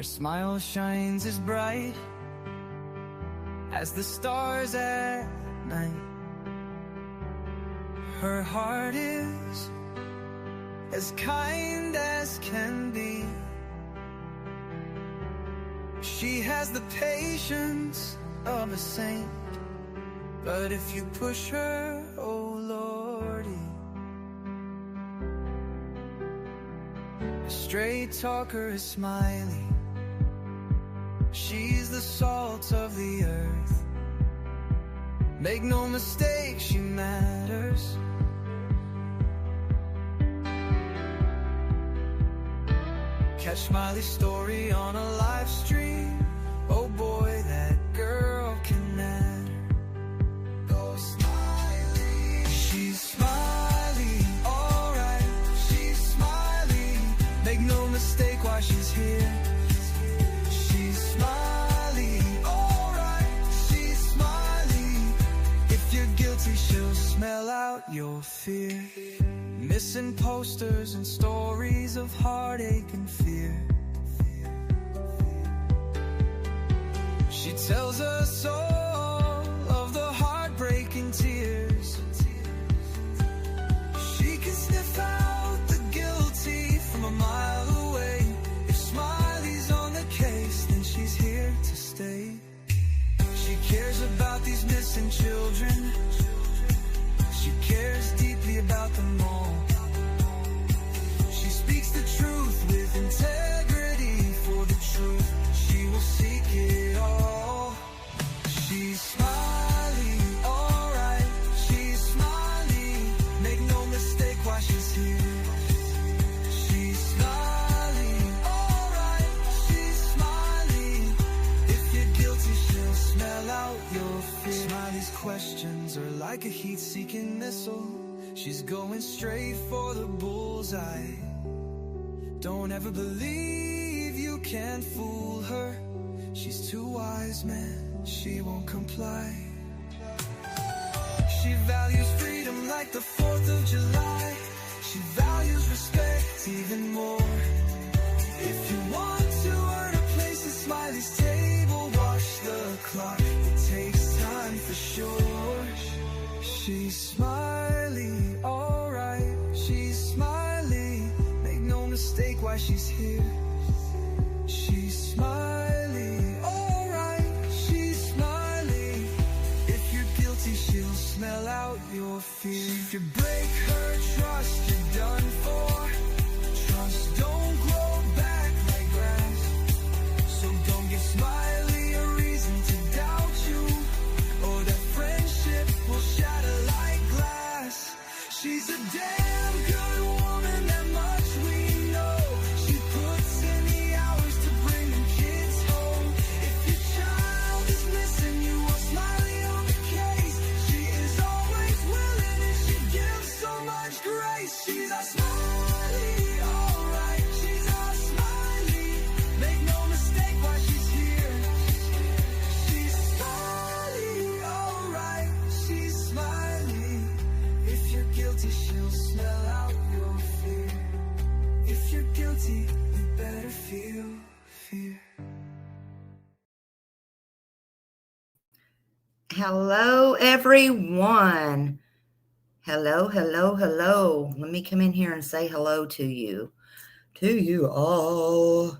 Her smile shines as bright as the stars at night. Her heart is as kind as can be. She has the patience of a saint, but if you push her, oh Lordy. A straight talker is Smiley. She's the salt of the earth. Make no mistake, she matters. Catch Smiley's story on a live stream. Oh boy, that girl can matter. Go Smiley. She's Smiley, alright. She's Smiley. Make no mistake why she's here. She's Smiley, alright. She's Smiley. If you're guilty, she'll smell out your fear. Missing posters and stories of heartache and fear. She tells us all of the heartbreaking tears. She can sniff out the guilty from a mile away. If Smiley's on the case, then she's here to stay. She cares about these missing children. She cares deeply about them all. She speaks the truth with integrity. For the truth, she will seek it all. She's Smiley, alright. She's Smiley. Make no mistake why she's here. She's Smiley, alright. She's Smiley. If you're guilty, she'll smell out your fear. Smiley's questions are like a heat-seeking missile. She's going straight for the bullseye. Don't ever believe you can fool her. She's too wise, man, she won't comply. She values freedom like the 4th of July. She values respect even more. If you want to earn a place at Smiley's table, watch the clock, it takes time for sure. She's Smiley, alright. She's Smiley. Make no mistake why she's here. She's Smiley, alright. She's Smiley. If you're guilty, she'll smell out your fear. If you break her trust, you're done for. Trust don't grow back like grass. So don't give Smiley a reason to doubt you, or that friendship will shatter like glass. She's a damn good woman, that much we know. She puts in the hours to bring them kids home. If your child is missing, you want Smiley on the case. She is always willing and she gives so much grace. She's a Smiley, alright. She's a Smiley. Make no mistake why she's here. She's Smiley, alright. She's Smiley. If you're guilty, she'll smell out your fear. If you're guilty, you better feel fear. Hello, everyone. Hello, hello, hello. Let me come in here and say hello to you. To you all.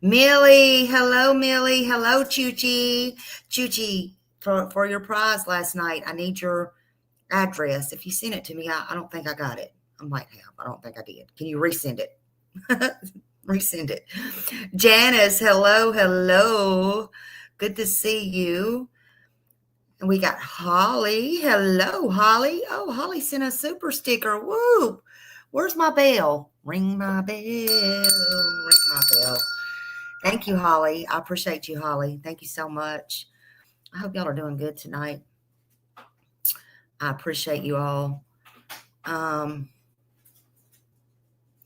Millie, hello, Millie. Hello, Chuchi. Chuchi, for your prize last night, I need your address. If you sent it to me, I don't think I got it. I might have. I don't think I did. Can you resend it? Resend it. Janice, hello, hello. Good to see you. And we got Holly. Hello, Holly. Oh, Holly sent a super sticker. Woo! Where's my bell? Ring my bell. Ring my bell. Thank you, Holly. I appreciate you, Holly. Thank you so much. I hope y'all are doing good tonight. I appreciate you all.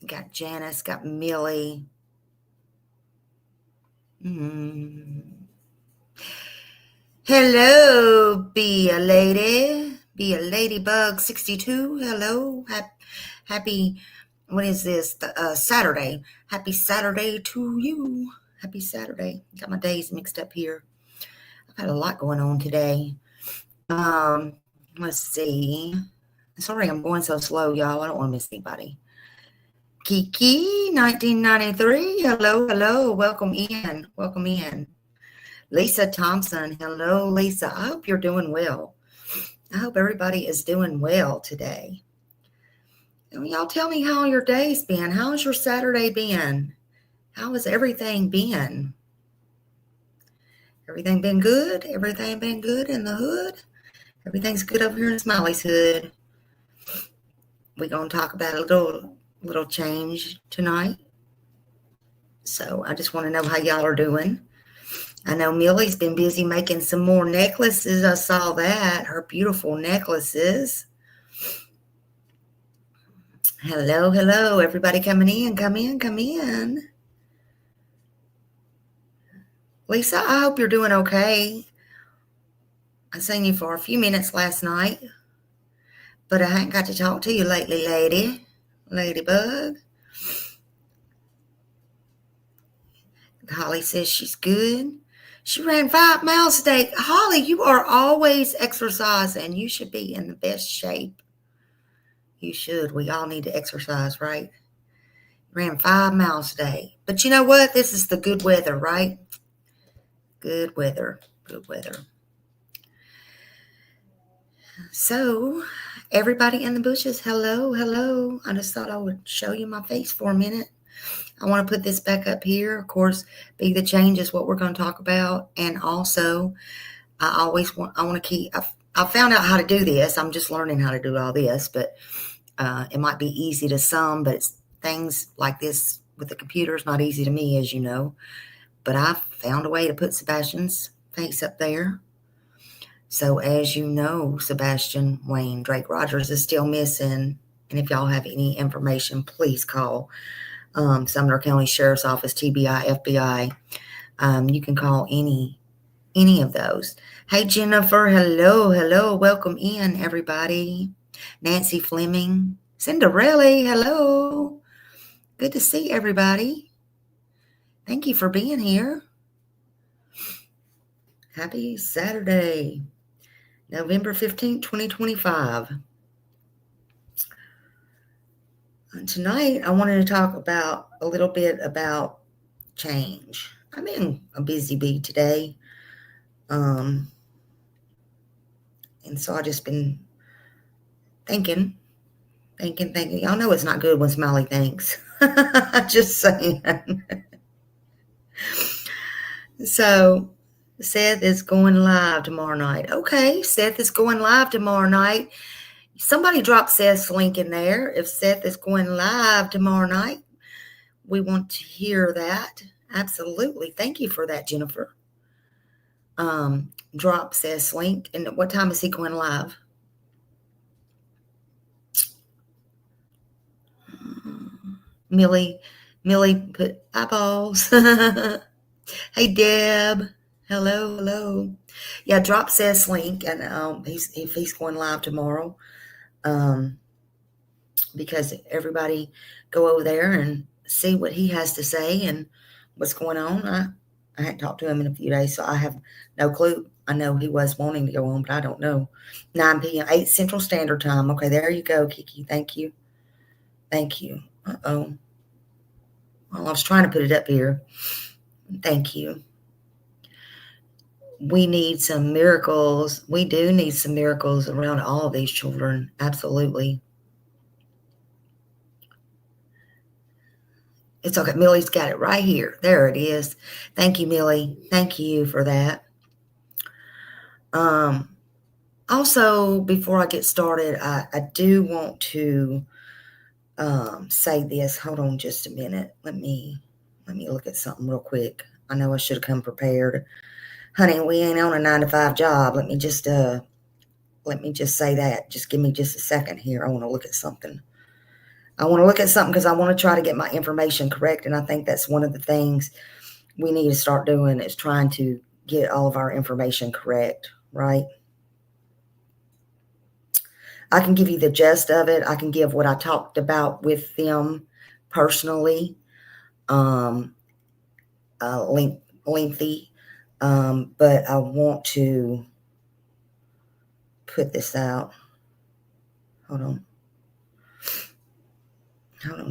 Got Janice, got Millie. Hello, be a lady. Be a ladybug 62. Hello. Happy, what is this? Saturday. Happy Saturday to you. Happy Saturday. Got my days mixed up here. I've had a lot going on today. Let's see. Sorry, I'm going so slow, y'all. I don't want to miss anybody. Kiki, 1993. Hello, hello. Welcome in. Welcome in. Lisa Thompson. Hello, Lisa. I hope you're doing well. I hope everybody is doing well today. Y'all tell me how your day's been. How's your Saturday been? How has everything been? Everything been good? Everything been good in the hood? Everything's good over here in Smiley's hood. We're going to talk about a little change tonight. So I just want to know how y'all are doing. I know Millie's been busy making some more necklaces. I saw that. Her beautiful necklaces. Hello, hello. Everybody coming in. Come in, come in. Lisa, I hope you're doing okay. I seen you for a few minutes last night, but I ain't got to talk to you lately, Ladybug. Holly says she's good. She ran 5 miles a day. Holly, you are always exercising. You should be in the best shape. You should. We all need to exercise, right? Ran 5 miles a day. But you know what? This is the good weather, right? Good weather. Good weather. So, everybody in the bushes, hello, hello. I just thought I would show you my face for a minute. I want to put this back up here. Of course, Be the Change is what we're going to talk about. And also, I want to keep, I found out how to do this. I'm just learning how to do all this, but it might be easy to some, but it's things like this with the computer is not easy to me, as you know. But I found a way to put Sebastian's face up there. So as you know, Sebastian Wayne Drake Rogers is still missing. And if y'all have any information, please call Sumner County Sheriff's Office, TBI, FBI. You can call any of those. Hey, Jennifer. Hello, hello. Welcome in, everybody. Nancy Fleming. Cinderella. Hello. Good to see everybody. Thank you for being here. Happy Saturday, November 15th, 2025. Tonight, I wanted to talk about a little bit about change. I've been a busy bee today. And so I just been thinking. Y'all know it's not good when Smiley thinks. Just saying. So, Seth is going live tomorrow night. Okay, Seth is going live tomorrow night. Somebody drop Seth's link in there. If Seth is going live tomorrow night, we want to hear that. Absolutely. Thank you for that, Jennifer. Drop Seth's link. And what time is he going live? Millie put eyeballs. Hey, Deb. Hello. Yeah, drop Seth's link, and if he's going live tomorrow, because everybody go over there and see what he has to say and what's going on. I hadn't talked to him in a few days, so I have no clue. I know he was wanting to go on, but I don't know. 9 p.m., 8 Central Standard Time. Okay, there you go, Kiki. Thank you. Uh-oh. Well, I was trying to put it up here. Thank you. We need some miracles. We do need some miracles around all of these children. Absolutely. It's okay. Millie's got it right here. There it is. Thank you, Millie. Thank you for that. Also, before I get started, I do want to say this. Hold on just a minute. Let me look at something real quick. I know I should have come prepared. Honey, we ain't on a 9-to-5 job. Let me just say that. Just give me just a second here. I want to look at something. Because I want to try to get my information correct. And I think that's one of the things we need to start doing is trying to get all of our information correct, right? I can give you the gist of it. I can give what I talked about with them personally. lengthy, but I want to put this out. Hold on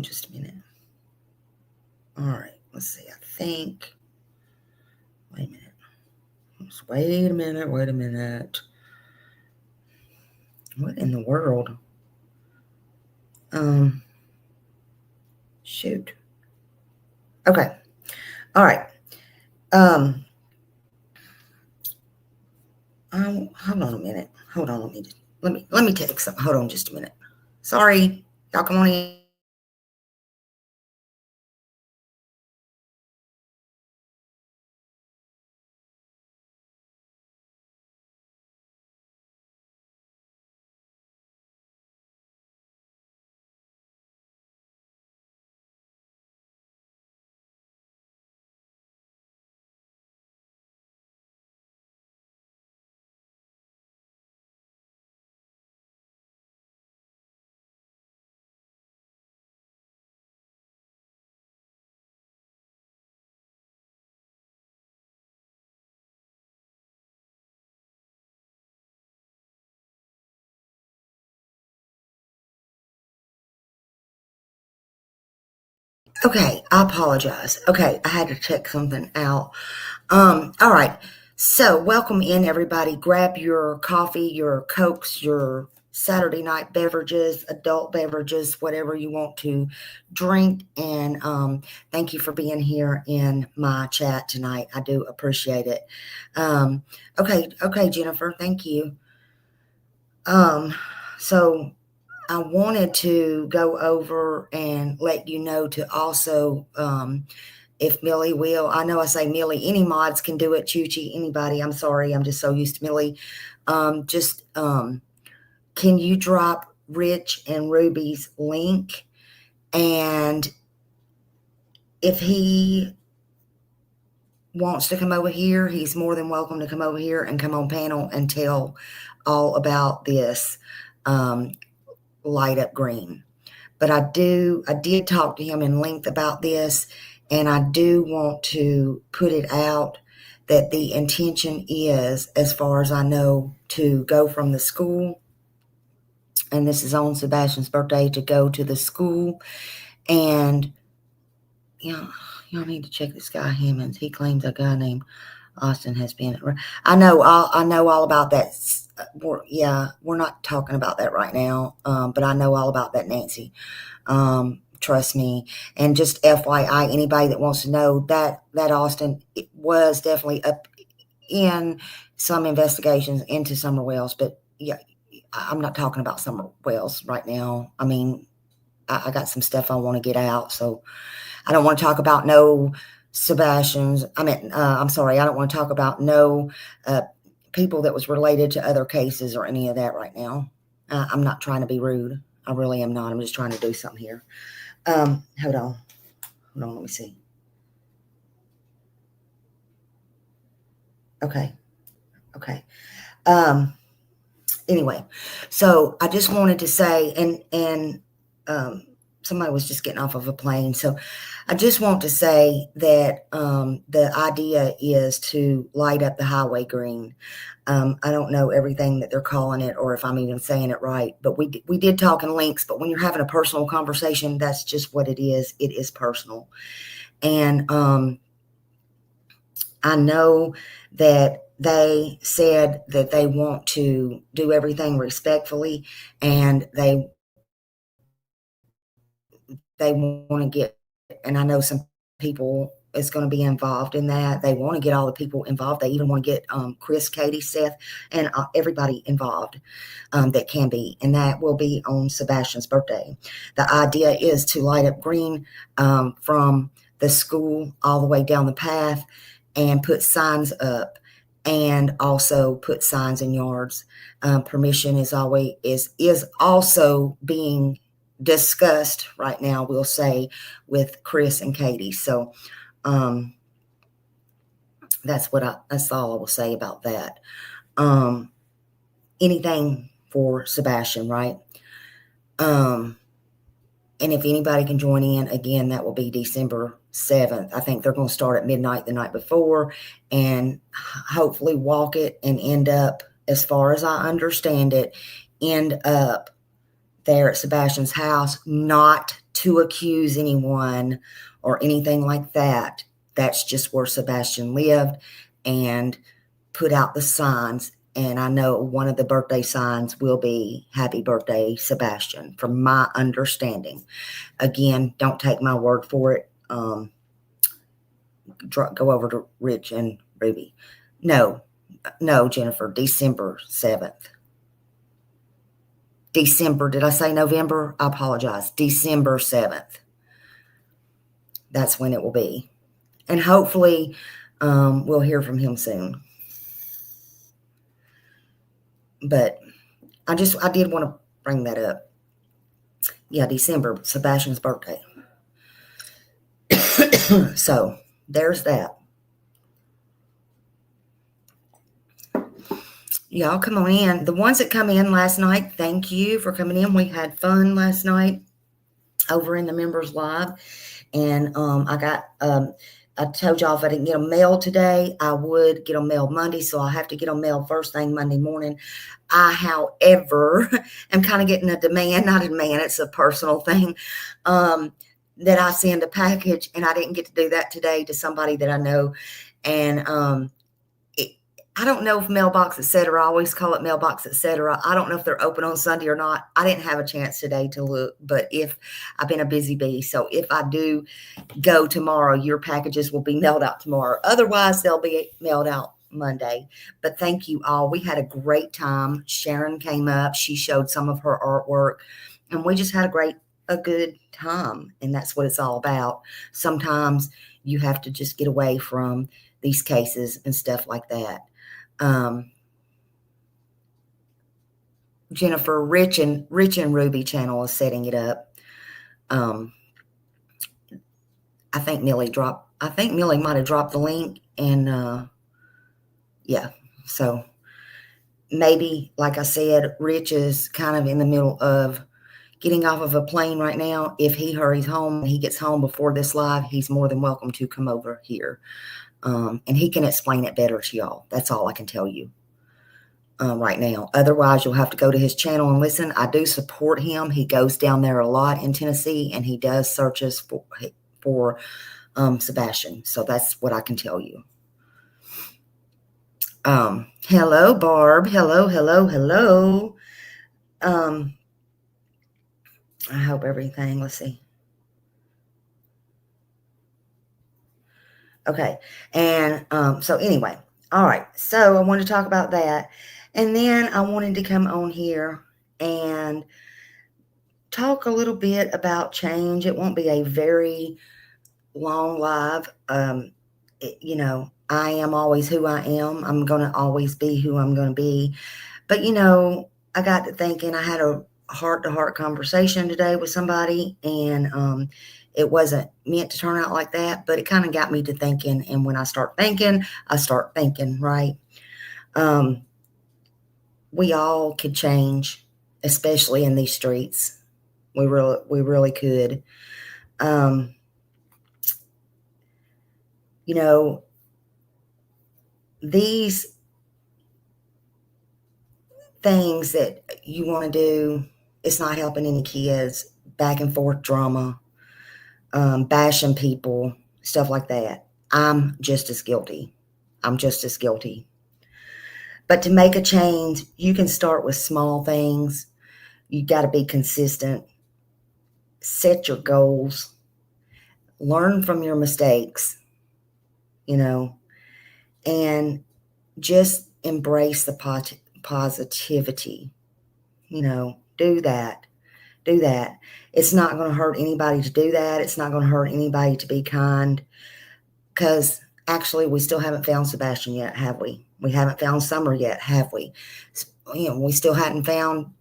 just a minute. All right, let's see. I think. Wait a minute. Wait a minute. What in the world? Shoot. Okay. All right. Hold on a minute. Hold on. Let me take some. Hold on just a minute. Sorry. Y'all come on in. Okay, I apologize. Okay, I had to check something out. All right. So, welcome in everybody. Grab your coffee, your Cokes, your Saturday night beverages, adult beverages, whatever you want to drink. And thank you for being here in my chat tonight. I do appreciate it. Okay, Jennifer, thank you. So I wanted to go over and let you know to also, if Millie will, I know I say Millie, any mods can do it, Chuchi, anybody. I'm sorry, I'm just so used to Millie. Can you drop Rich and Ruby's link? And if he wants to come over here, he's more than welcome to come over here and come on panel and tell all about this light up green. But I did talk to him in length about this, and I do want to put it out that the intention is, as far as I know, to go from the school, and this is on Sebastian's birthday, to go to the school. And y'all need to check this guy Hammonds. He claims a guy named Austin has been. I know all about that. We're not talking about that right now, but I know all about that, Nancy. Trust me. And just FYI, anybody that wants to know, that Austin, it was definitely up in some investigations into Summer Wells, but yeah, I'm not talking about Summer Wells right now. I mean, I got some stuff I want to get out, so I don't want to talk about no Sebastians. I'm sorry, I don't want to talk about no people that was related to other cases or any of that right now. I'm not trying to be rude. I really am not. I'm just trying to do something here. Hold on, let me see. Okay. Anyway, so I just wanted to say, and somebody was just getting off of a plane, so I just want to say that the idea is to light up the highway green. I don't know everything that they're calling it, or if I'm even saying it right, but we did talk in links. But when you're having a personal conversation, that's just what it is. It is personal, and I know that they said that they want to do everything respectfully, and they want to get, and I know some people is going to be involved in that. They want to get all the people involved. They even want to get Chris, Katie, Seth, and everybody involved that can be, and that will be on Sebastian's birthday. The idea is to light up green from the school all the way down the path, and put signs up, and also put signs in yards. Permission is also being discussed right now, we'll say, with Chris and Katie. So that's all I will say about that. Anything for Sebastian, right? And if anybody can join in, again, that will be December 7th. I think they're going to start at midnight the night before and hopefully walk it and end up, as far as I understand it, end up there at Sebastian's house, not to accuse anyone or anything like that. That's just where Sebastian lived, and put out the signs. And I know one of the birthday signs will be Happy Birthday, Sebastian, from my understanding. Again, don't take my word for it. Go over to Rich and Ruby. No, Jennifer, December 7th. December, did I say November? I apologize. December 7th. That's when it will be. And hopefully we'll hear from him soon. But I did want to bring that up. Yeah, December, Sebastian's birthday. So there's that. Y'all come on in. The ones that come in last night, thank you for coming in. We had fun last night over in the members live. And I told y'all if I didn't get them mailed today, I would get them mailed Monday. So I'll have to get them mailed first thing Monday morning. I, however, am kind of getting not a demand, it's a personal thing, that I send a package, and I didn't get to do that today to somebody that I know. And I don't know if Mailbox Etc. I always call it Mailbox Etc. I don't know if they're open on Sunday or not. I didn't have a chance today to look, but if I've been a busy bee, so if I do go tomorrow, your packages will be mailed out tomorrow. Otherwise, they'll be mailed out Monday. But thank you all. We had a great time. Sharon came up. She showed some of her artwork, and we just had a good time. And that's what it's all about. Sometimes you have to just get away from these cases and stuff like that. Jennifer, Rich and Ruby channel is setting it up. I think Millie might have dropped the link, and yeah, so maybe, like I said, Rich is kind of in the middle of getting off of a plane right now. If he hurries home and he gets home before this live, he's more than welcome to come over here. And he can explain it better to y'all. That's all I can tell you right now. Otherwise, you'll have to go to his channel and listen. I do support him. He goes down there a lot in Tennessee, and he does searches for Sebastian. So that's what I can tell you. Hello, Barb. Hello. I hope everything, let's see. Okay. And so anyway, all right. So I wanted to talk about that. And then I wanted to come on here and talk a little bit about change. It won't be a very long live. I am always who I am. I'm going to always be who I'm going to be. But, I got to thinking, I had a heart-to-heart conversation today with somebody, and it wasn't meant to turn out like that, but it kind of got me to thinking. And when I start thinking, right? We all could change, especially in these streets. We really could. These things that you want to do, it's not helping any kids. Back and forth drama, bashing people, stuff like that. I'm just as guilty. But to make a change, you can start with small things. You got to be consistent. Set your goals. Learn from your mistakes, and just embrace the positivity. Do that. It's not going to hurt anybody to do that. It's not going to hurt anybody to be kind, because actually we still haven't found Sebastian yet, have we? We haven't found Summer yet, have we? We still hadn't found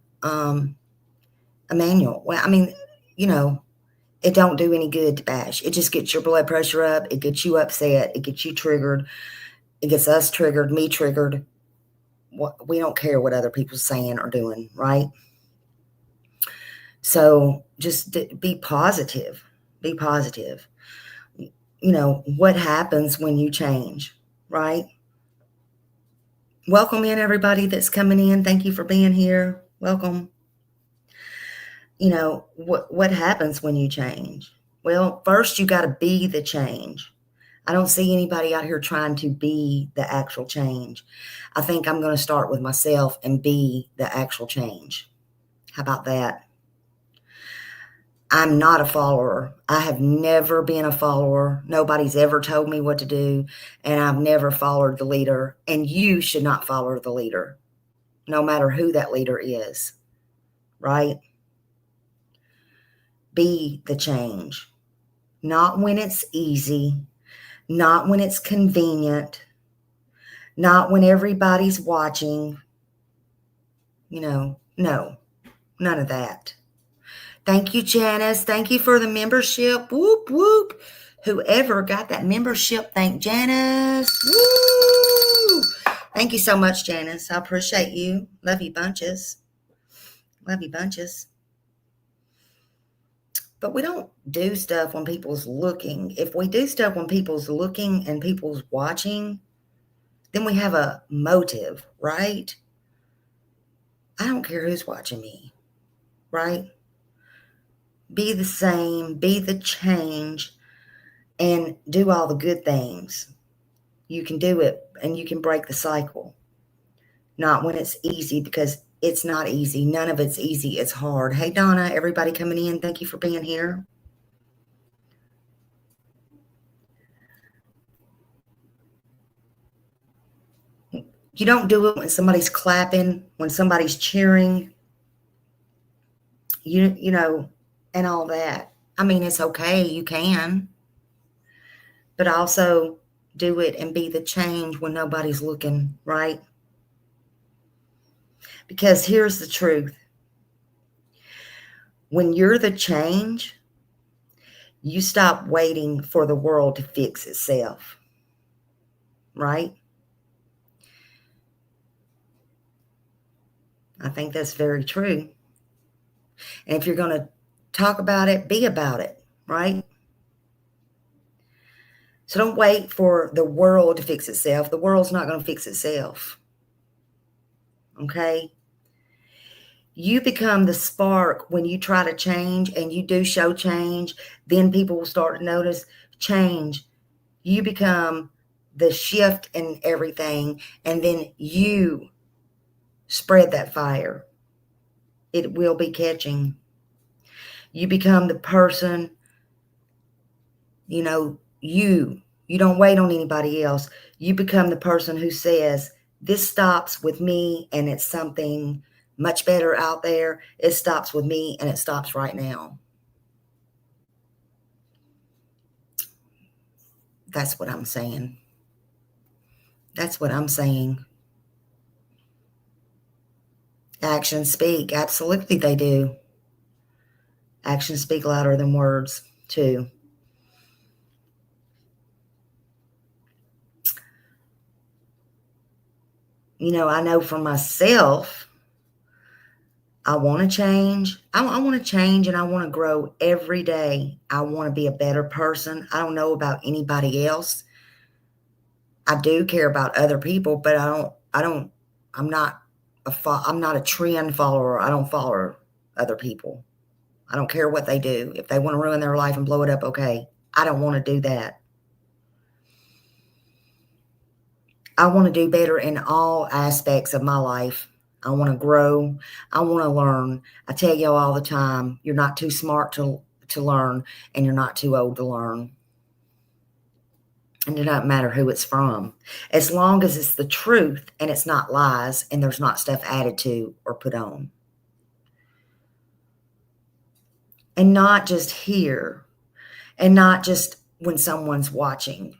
Emmanuel. Well, I mean, it don't do any good to bash. It just gets your blood pressure up. It gets you upset. It gets you triggered. It gets us triggered, me triggered. We don't care what other people's saying or doing, right? So just be positive. Be positive. what happens when you change, right? Welcome in everybody that's coming in. Thank you for being here. Welcome. What happens when you change? Well, first you got to be the change. I don't see anybody out here trying to be the actual change. I think I'm going to start with myself and be the actual change. How about that? I'm not a follower. I have never been a follower. Nobody's ever told me what to do, and I've never followed the leader. And you should not follow the leader, no matter who that leader is, right? Be the change. Not when it's easy, not when it's convenient, not when everybody's watching. No, none of that. Thank you, Janice. Thank you for the membership. Whoop, whoop. Whoever got that membership, thank Janice. Woo! Thank you so much, Janice. I appreciate you. Love you bunches. Love you bunches. But we don't do stuff when people's looking. If we do stuff when people's looking and people's watching, then we have a motive, right? I don't care who's watching me, right? Be the same, be the change, and do all the good things. You can do it, and you can break the cycle. Not when it's easy, because it's not easy. None of it's easy. It's hard. Hey, Donna, everybody coming in, thank you for being here. You don't do it when somebody's clapping, when somebody's cheering, and all that. I mean, it's okay. You can. But also do it and be the change when nobody's looking, right? Because here's the truth. When you're the change, you stop waiting for the world to fix itself, right? I think that's very true. And if you're going to talk about it, be about it, right? So don't wait for the world to fix itself. The world's not going to fix itself. Okay? You become the spark when you try to change, and you do show change. Then people will start to notice change. You become the shift in everything, and then you spread that fire. It will be catching. You become the person, you don't wait on anybody else. You become the person who says, this stops with me, and it's something much better out there. It stops with me, and it stops right now. That's what I'm saying. That's what I'm saying. Actions speak. Absolutely, they do. Actions speak louder than words, too. I know for myself, I want to change. I want to change, and I want to grow every day. I want to be a better person. I don't know about anybody else. I do care about other people, but I'm not a trend follower. I don't follow other people. I don't care what they do. If they want to ruin their life and blow it up, okay. I don't want to do that. I want to do better in all aspects of my life. I want to grow. I want to learn. I tell you all the time, you're not too smart to learn, and you're not too old to learn. And it doesn't matter who it's from, as long as it's the truth and it's not lies and there's not stuff added to or put on. And not just here, and not just when someone's watching.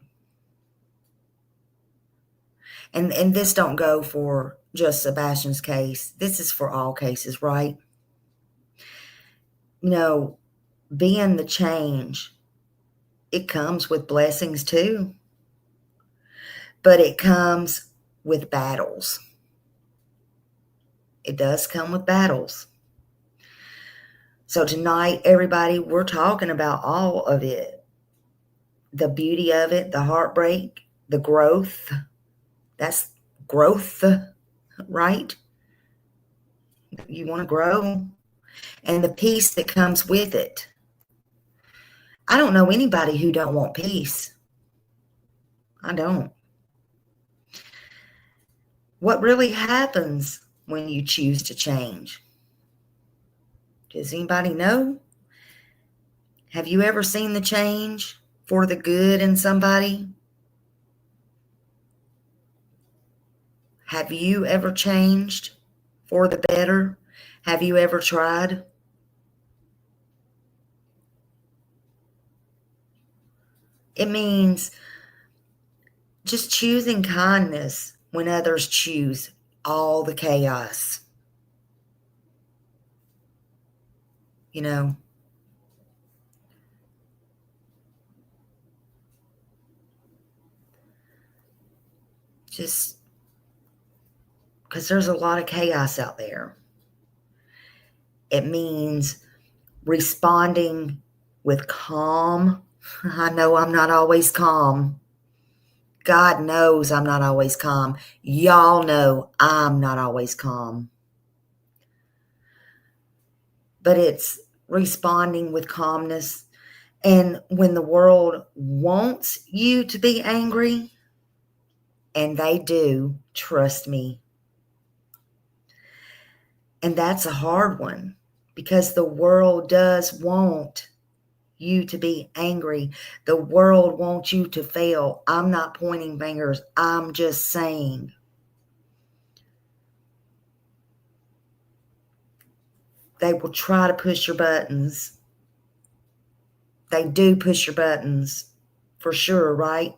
And this don't go for just Sebastian's case. This is for all cases, right? Being the change, it comes with blessings too. But it comes with battles. It does come with battles. So tonight, everybody, we're talking about all of it. the beauty of it, the heartbreak, the growth. That's growth, right? You want to grow, and the peace that comes with it. I don't know anybody who don't want peace. I don't. What really happens when you choose to change? Does anybody know? Have you ever seen the change for the good in somebody? Have you ever changed for the better? Have you ever tried? It means just choosing kindness when others choose all the chaos. You know, just because there's a lot of chaos out there. It means responding with calm. I know I'm not always calm. God knows I'm not always calm. Y'all know I'm not always calm. But it's responding with calmness. And when the world wants you to be angry, and they do, trust me. And that's a hard one because the world does want you to be angry. The world wants you to fail. I'm not pointing fingers. I'm just saying. They will try to push your buttons. They do push your buttons for sure, right?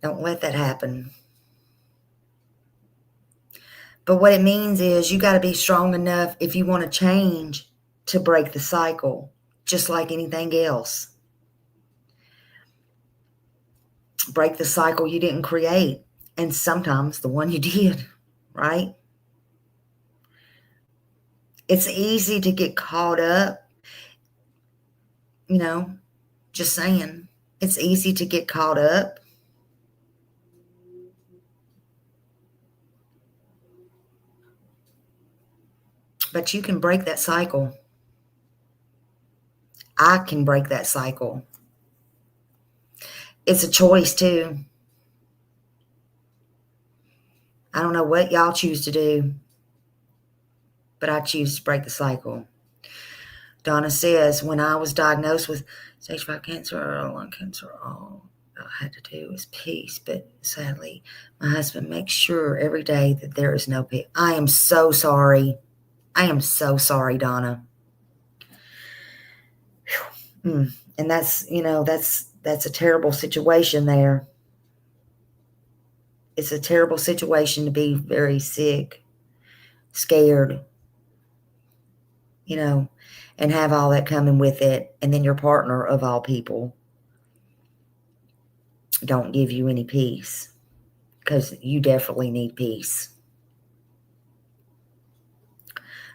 Don't let that happen. But what it means is you got to be strong enough if you want to change to break the cycle, just like anything else. Break the cycle you didn't create, and sometimes the one you did, right? It's easy to get caught up, just saying. It's easy to get caught up. But you can break that cycle. I can break that cycle. It's a choice too. I don't know what y'all choose to do, but I choose to break the cycle. Donna says, when I was diagnosed with stage 5 cancer or lung cancer, all I had to do was peace. But sadly, my husband makes sure every day that there is no peace. I am so sorry. I am so sorry, Donna. And that's a terrible situation there. It's a terrible situation to be very sick, scared, and have all that coming with it. And then your partner, of all people, don't give you any peace, because you definitely need peace.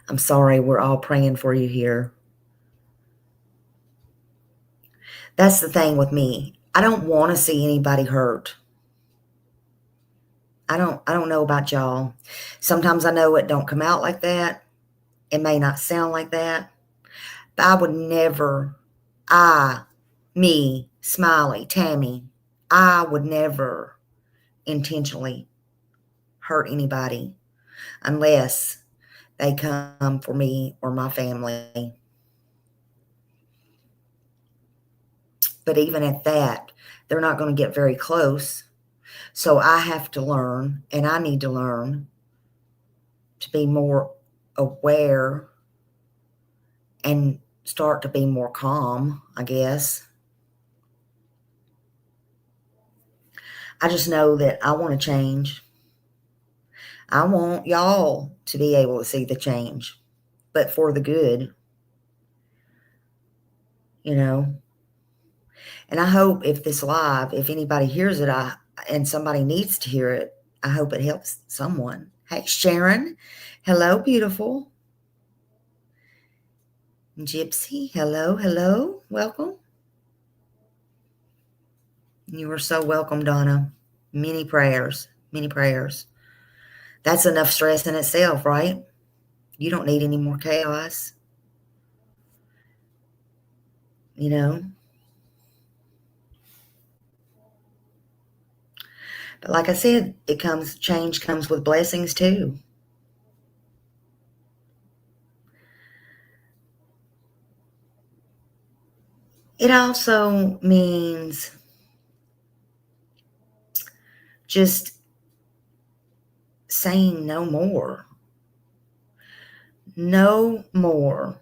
I'm sorry. We're all praying for you here. That's the thing with me. I don't want to see anybody hurt. I don't know about y'all. Sometimes I know it don't come out like that. It may not sound like that. But I would never, me, Smiley, Tammy, I would never intentionally hurt anybody unless they come for me or my family. But even at that, they're not going to get very close. So I have to learn, and I need to learn to be more aware and start to be more calm, I guess. I just know that I want to change. I want y'all to be able to see the change, but for the good, And I hope if anybody hears it, and somebody needs to hear it, I hope it helps someone. Hey, Sharon. Hello, beautiful. Gypsy, hello, hello, welcome. You are so welcome, Donna. Many prayers, many prayers. That's enough stress in itself, right? You don't need any more chaos, you know? But like I said, change comes with blessings too. It also means just saying no more. No more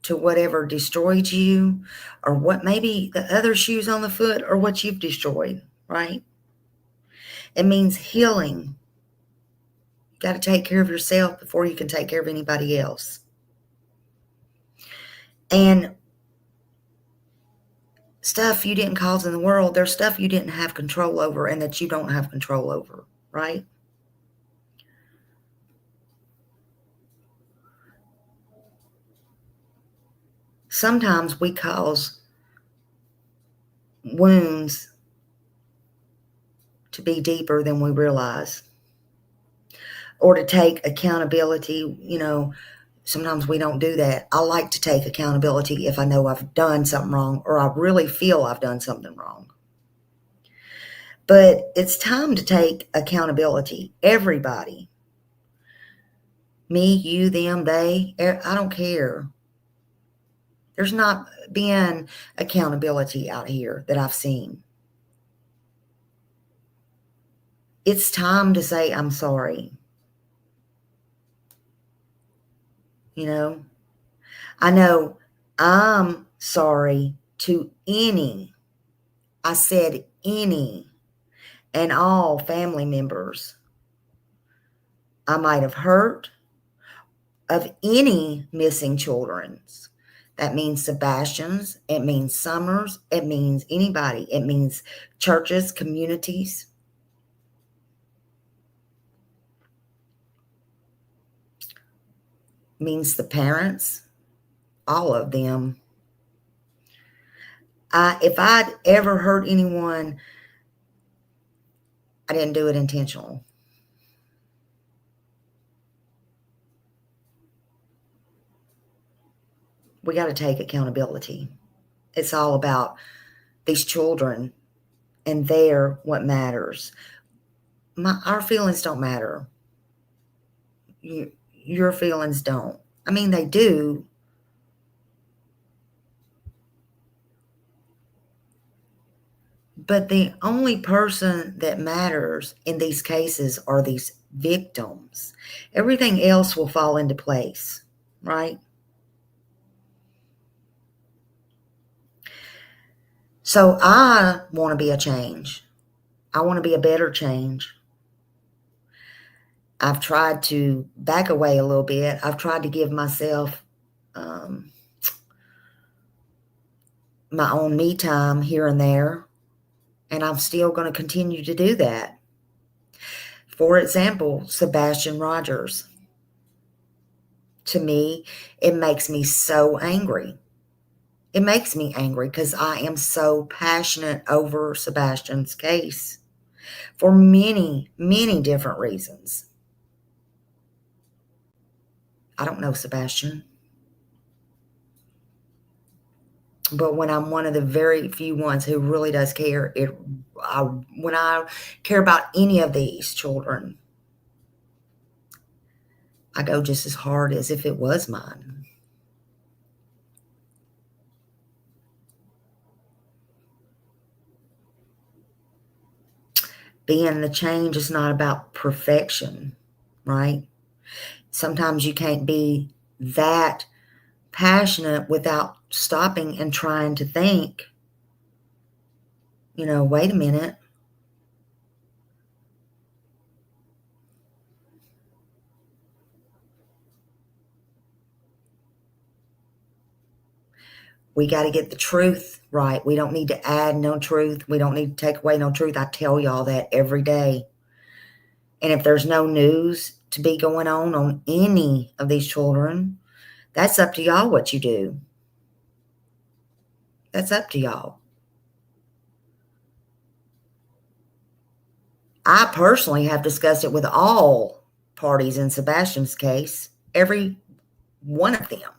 to whatever destroyed you or what maybe the other shoes on the foot or what you've destroyed, right? It means healing. You got to take care of yourself before you can take care of anybody else. And stuff you didn't cause in the world, there's stuff you didn't have control over and that you don't have control over, right? Sometimes we cause wounds to be deeper than we realize, or to take accountability. Sometimes we don't do that. I like to take accountability if I know I've done something wrong or I really feel I've done something wrong. But it's time to take accountability. Everybody. Me, you, them, they, I don't care. There's not been accountability out here that I've seen. It's time to say, I'm sorry. I know I'm sorry to any, I said any and all family members I might have hurt, of any missing children's. That means Sebastian's, it means Summers, it means anybody, it means churches, communities. It means the parents, all of them. If I'd ever hurt anyone, I didn't do it intentional. We got to take accountability. It's all about these children and they're what matters. Our feelings don't matter. Your feelings don't. I mean, they do. But the only person that matters in these cases are these victims. Everything else will fall into place, right? So I want to be a change. I want to be a better change. I've tried to back away a little bit. I've tried to give myself my own me time here and there, and I'm still going to continue to do that. For example, Sebastian Rogers. To me, it makes me so angry. It makes me angry because I am so passionate over Sebastian's case for many, many different reasons. I don't know Sebastian. But when I'm one of the very few ones who really does care, when I care about any of these children, I go just as hard as if it was mine. Being the change is not about perfection, right? Sometimes you can't be that passionate without stopping and trying to think, wait a minute. We got to get the truth right. We don't need to add no truth. We don't need to take away no truth. I tell y'all that every day. And if there's no news to be going on any of these children, That's up to y'all what you do. That's up to y'all. I personally have discussed it with all parties in Sebastian's case, every one of them.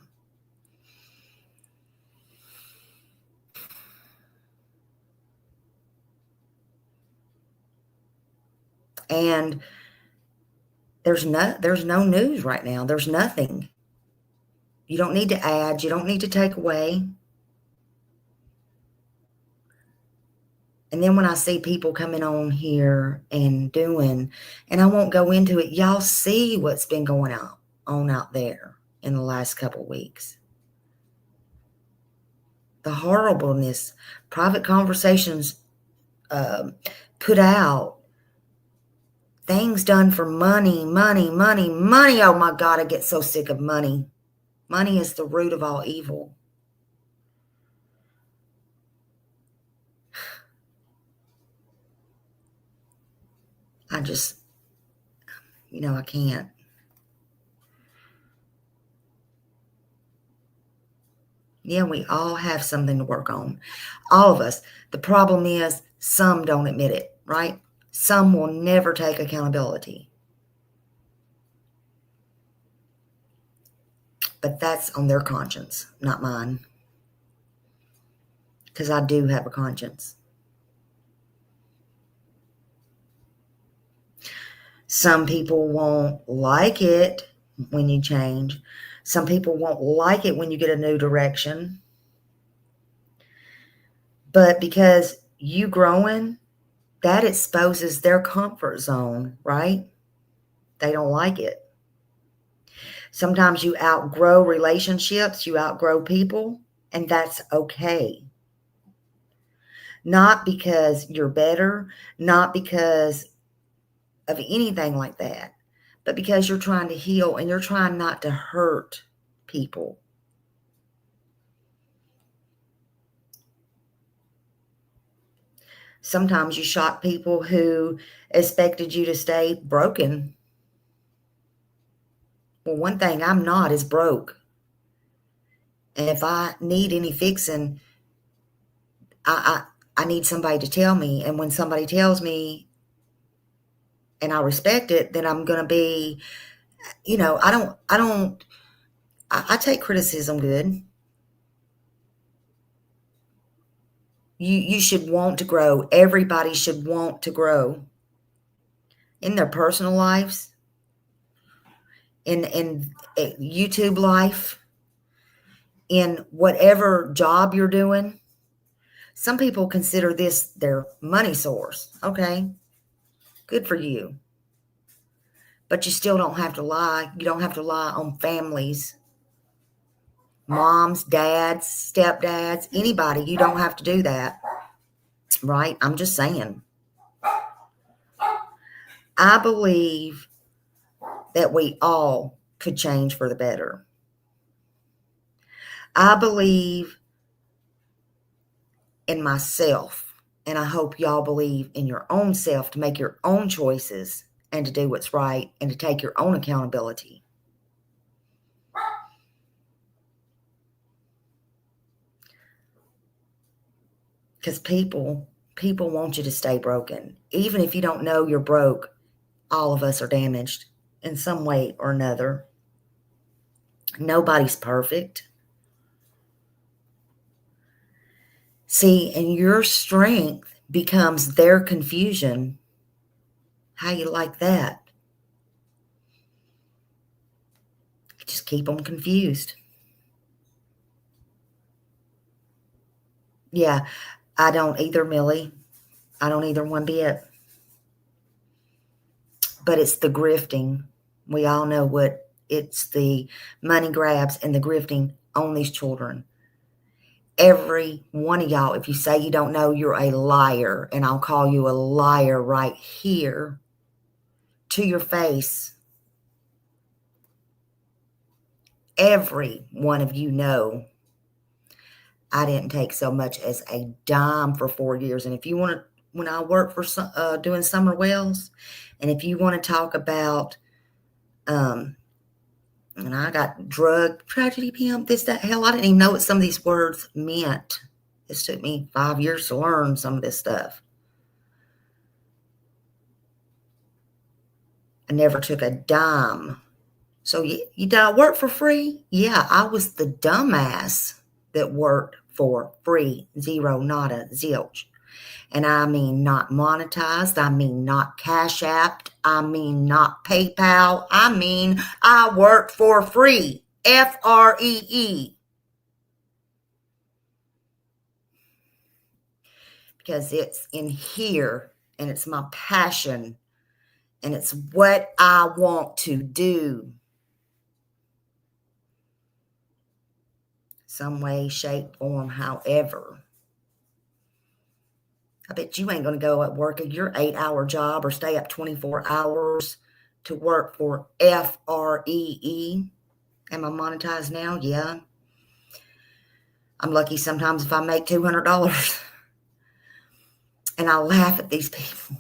And there's no news right now. There's nothing. You don't need to add, you don't need to take away. And then when I see people coming on here and doing, and I won't go into it, y'all see what's been going on out there in the last couple of weeks. The horribleness, private conversations put out, things done for money, money, money, money. Oh my God, I get so sick of money. Money is the root of all evil. I just, I can't. Yeah, we all have something to work on. All of us. The problem is some don't admit it, right? Some will never take accountability. But that's on their conscience, not mine. Because I do have a conscience. Some people won't like it when you change. Some people won't like it when you get a new direction. But because you growing, that exposes their comfort zone, right? They don't like it. Sometimes you outgrow relationships, you outgrow people, and that's okay. Not because you're better, not because of anything like that, but because you're trying to heal and you're trying not to hurt people. Sometimes you shock people who expected you to stay broken. Well, one thing I'm not is broke. And if I need any fixing, I need somebody to tell me. And when somebody tells me and I respect it, then I'm going to be, I take criticism good. You should want to grow. Everybody should want to grow in their personal lives, in YouTube life, in whatever job you're doing. Some people consider this their money source. Okay, good for you. But you still don't have to lie. You don't have to lie on families, moms, dads, stepdads, anybody. You don't have to do that, right? I'm just saying. I believe that we all could change for the better. I believe in myself, and I hope y'all believe in your own self to make your own choices and to do what's right and to take your own accountability. Because people want you to stay broken. Even if you don't know you're broke, all of us are damaged in some way or another. Nobody's perfect. See, and your strength becomes their confusion. How you like that? Just keep them confused. Yeah, I don't either, Millie. I don't either one bit. But it's the grifting. We all know what it's, the money grabs and the grifting on these children. Every one of y'all, if you say you don't know, you're a liar. And I'll call you a liar right here to your face. Every one of you know I didn't take so much as a dime for 4 years. And if you want to, when I worked for doing summer wells, and if you want to talk about And I got drug, tragedy, pimp, this, that. Hell, I didn't even know what some of these words meant. This took me 5 years to learn some of this stuff. I never took a dime. So you did I work for free? Yeah, I was the dumbass that worked for free. Zero, nada, zilch. And I mean not monetized. I mean not Cash Apped. I mean not PayPal. I mean I worked for free. Free. Because it's in here and it's my passion and it's what I want to do. Some way, shape, form, however. I bet you ain't going to go at work at your 8-hour job or stay up 24 hours to work for free. Am I monetized now? Yeah. I'm lucky sometimes if I make $200. And I laugh at these people.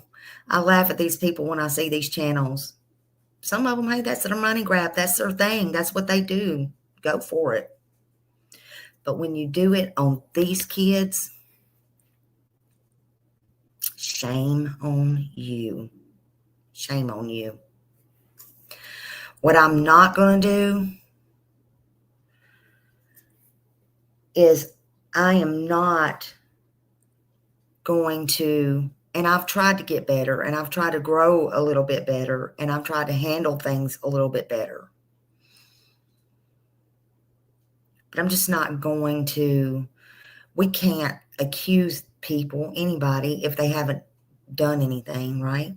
I laugh at these people when I see these channels. Some of them, hey, that's their money grab. That's their thing. That's what they do. Go for it. But when you do it on these kids, shame on you. Shame on you. What I'm not going to do is I am not going to, and I've tried to get better, and I've tried to grow a little bit better, and I've tried to handle things a little bit better. But I'm just not going to, we can't accuse people, anybody, if they haven't done anything, right?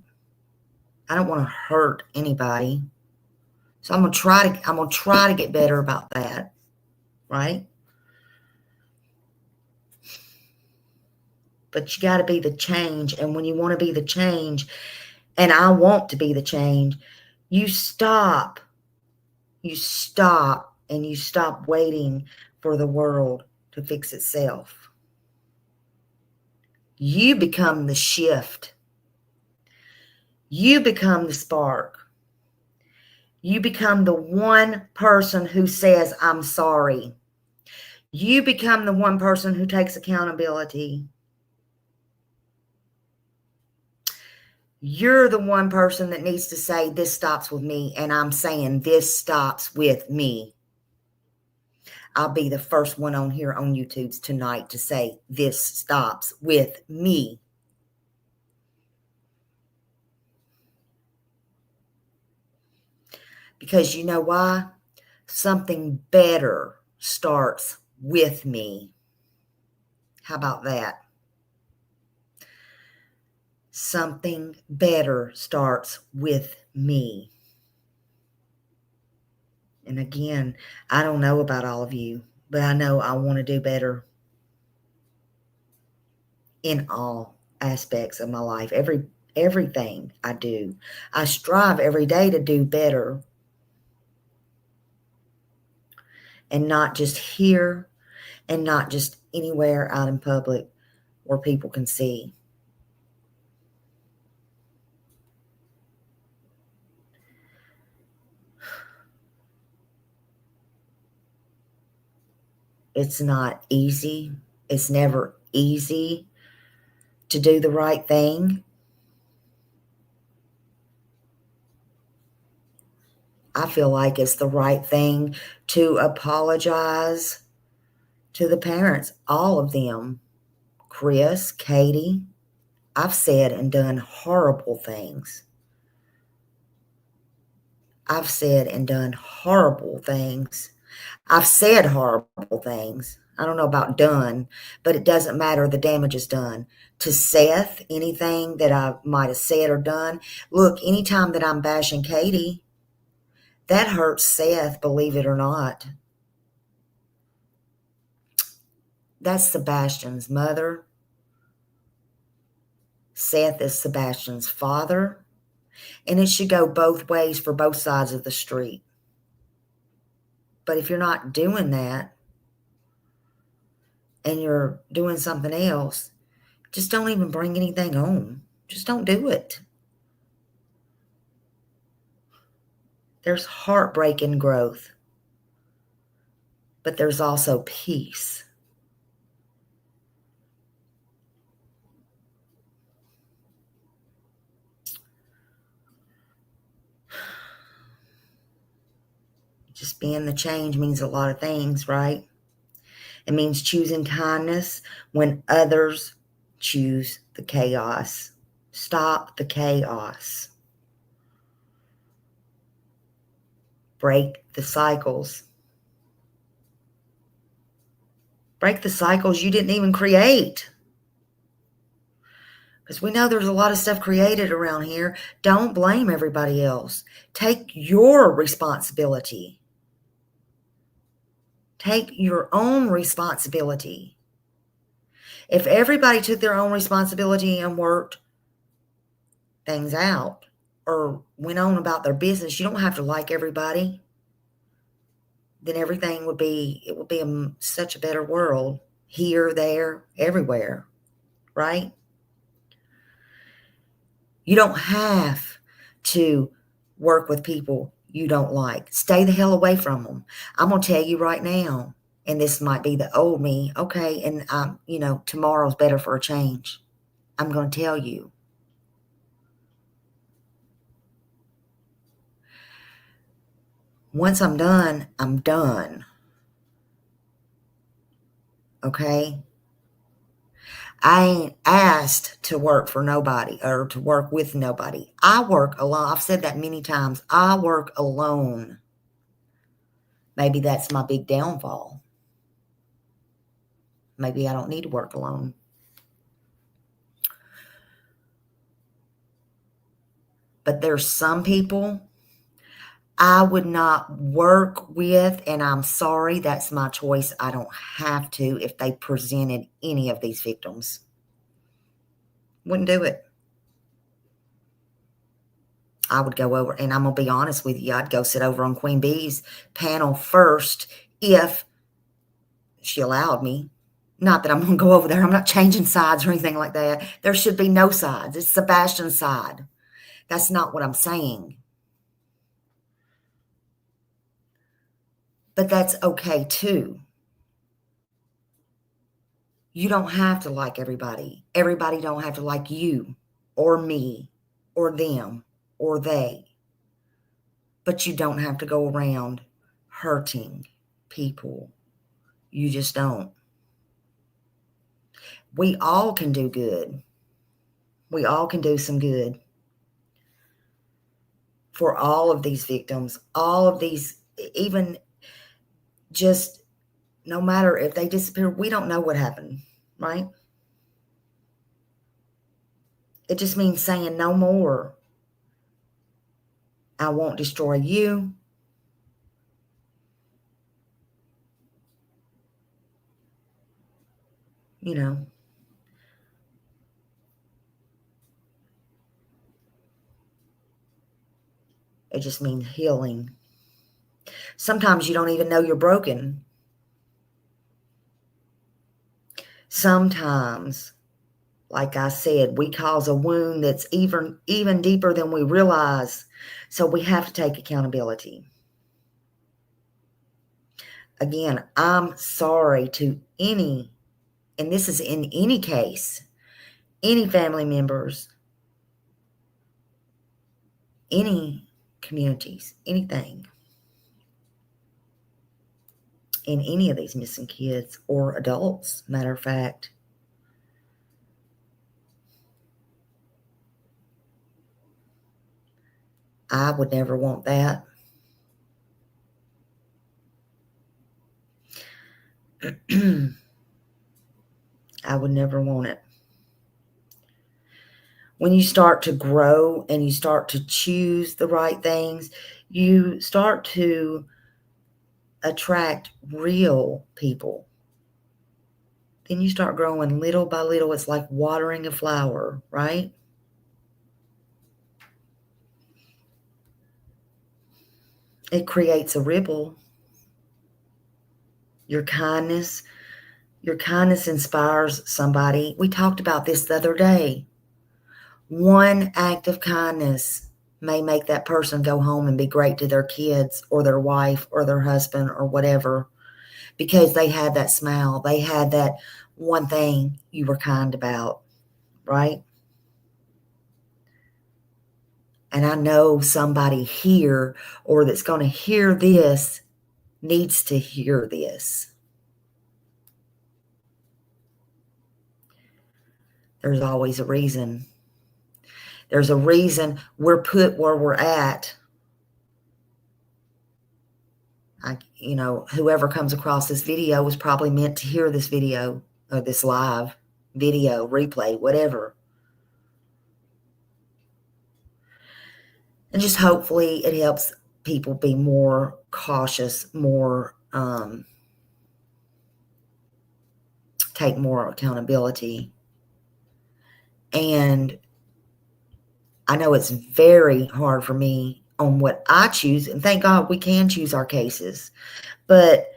I don't want to hurt anybody. So I'm going to try to get better about that, right? But you got to be the change. And when you want to be the change, and I want to be the change, you stop. You stop and you stop waiting for the world to fix itself. You become the shift. You become the spark. You become the one person who says, I'm sorry. You become the one person who takes accountability. You're the one person that needs to say, this stops with me. And I'm saying, this stops with me. I'll be the first one on here on YouTube tonight to say, this stops with me. Because you know why? Something better starts with me. How about that? Something better starts with me. And again, I don't know about all of you, but I know I want to do better in all aspects of my life. Everything I do. I strive every day to do better. And not just here and not just anywhere out in public where people can see. It's not easy. It's never easy to do the right thing. I feel like it's the right thing to apologize to the parents, all of them. Chris, Katie, I've said and done horrible things. I've said and done horrible things. I've said horrible things. I don't know about done, but it doesn't matter. The damage is done. To Seth, anything that I might have said or done, look, anytime that I'm bashing Katie, that hurts Seth, believe it or not. That's Sebastian's mother. Seth is Sebastian's father. And it should go both ways for both sides of the street. But if you're not doing that and you're doing something else, just don't even bring anything on. Just don't do it. There's heartbreak and growth, but there's also peace. Just being the change means a lot of things, right? It means choosing kindness when others choose the chaos. Stop the chaos. Break the cycles. Break the cycles you didn't even create. Because we know there's a lot of stuff created around here. Don't blame everybody else. Take your responsibility. Take your own responsibility. If everybody took their own responsibility and worked things out or went on about their business, you don't have to like everybody. Then everything would be, it would be such a better world here, there, everywhere, right? You don't have to work with people you don't like. Stay the hell away from them. I'm going to tell you right now, and this might be the old me, okay, and tomorrow's better for a change. I'm going to tell you. Once I'm done, I'm done. Okay? I ain't asked to work for nobody or to work with nobody. I work alone. I've said that many times. I work alone. Maybe that's my big downfall. Maybe I don't need to work alone. But there's some people I would not work with, and I'm sorry, that's my choice. I don't have to if they presented any of these victims. Wouldn't do it. I would go over, and I'm going to be honest with you, I'd go sit over on Queen Bee's panel first if she allowed me. Not that I'm going to go over there. I'm not changing sides or anything like that. There should be no sides. It's Sebastian's side. That's not what I'm saying. But that's okay too. You don't have to like everybody. Everybody don't have to like you or me or them or they. But you don't have to go around hurting people. You just don't. We all can do good. We all can do some good for all of these victims, all of these, even just no matter if they disappear, we don't know what happened, right? It just means saying no more. I won't destroy you. It just means healing. Sometimes you don't even know you're broken. Sometimes, like I said, we cause a wound that's even deeper than we realize. So we have to take accountability. Again, I'm sorry to any, and this is in any case, any family members, any communities, anything, in any of these missing kids or adults, matter of fact. I would never want that. I would never want it. When you start to grow and you start to choose the right things, you start to attract real people. Then you start growing little by little. It's like watering a flower, right? It creates a ripple. Your kindness inspires somebody. We talked about this the other day. One act of kindness may make that person go home and be great to their kids or their wife or their husband or whatever, because they had that smile. They had that one thing you were kind about, right? And I know somebody here or that's going to hear this needs to hear this. There's always a reason. There's a reason we're put where we're at. Whoever comes across this video was probably meant to hear this video or this live video, replay, whatever. And just hopefully it helps people be more cautious, more take more accountability. And I know it's very hard for me on what I choose, and thank God we can choose our cases. But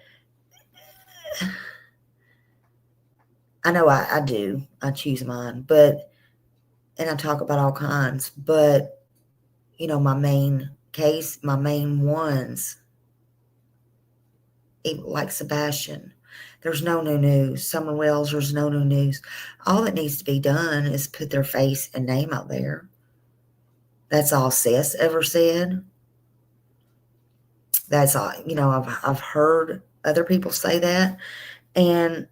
I know I do. I choose mine. And I talk about all kinds. But, my main case, my main ones, like Sebastian, there's no new news. Summer Wells, there's no new news. All that needs to be done is put their face and name out there. That's all Sis ever said. That's all, I've heard other people say that. And